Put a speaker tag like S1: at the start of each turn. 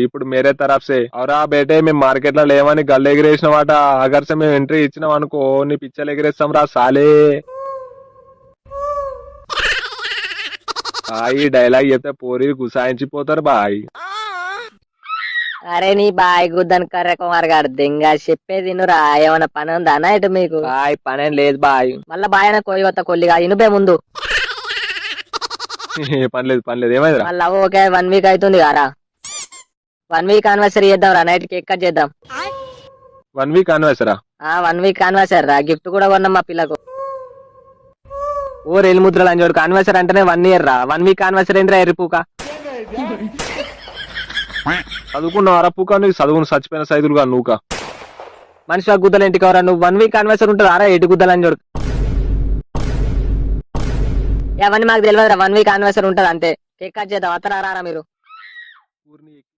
S1: ఇప్పుడు మేరే తరఫ్ సే అవరా బేటే మేము మార్కెట్ లో లేవని గల్లు ఎగిరేసిన వాట అగర్సే మేము ఎంట్రీ ఇచ్చినాం అనుకో నీ పిచ్చలు ఎగిరేస్తాం రా సాలే. ఈ డైలాగ్ చెప్తే పోరి గుసాయించిపోతారు బాయ్.
S2: అరే నీ బాయ్ గుద్దని కర్ర కుమార్ గారు దెంగ చెప్పేది నురా ఏమైనా పని ఉందా అన్న ఇటు మీకు?
S1: బాయ్ పనేం లేదు బాయ్.
S2: మళ్ళా బాయ్ అన్న కోయవత్త కొల్లిగా ఇనుపే ముందు.
S1: పనిలేదు ఏమైందిరా?
S2: మళ్ళా ఓకే 1 వీక్ అవుతుంది కారా, 1 వీక్ యానివర్సరీ చేద్దాం రా, నైట్ కేక్ కట్ చేద్దాం.
S1: 1 వీక్ యానివర్సరా?
S2: 1 వీక్ యానివర్సరీ రా, గిఫ్ట్ కూడా కొన్నాం మా పిల్లకు.
S1: ఓ రేలు ముద్రలు అని చూడు, యానివర్సరీ అంటేనే 1 ఇయర్ రా, 1 వీక్ యానివర్సరీ ఏంద్రా ఎర్రిపూక. చదువుకున్నావు పూక, నువ్వు చదువుకుని చచ్చిపోయిన సైదులుగా నువ్వుక మనిషి గుద్దలు ఇంటికి ఎవరా నువ్వు. 1 వీక్ యానివర్సరీ ఉంటుంది ఆరా, 8 గుద్దలు అని చూడు.
S2: అవన్నీ మాకు తెలియదు రా, 1 వీక్ యానివర్సరీ ఉంటుంది అంతే. కేక్ కట్ చేద్దాం, అత్తరా రారా మీరు?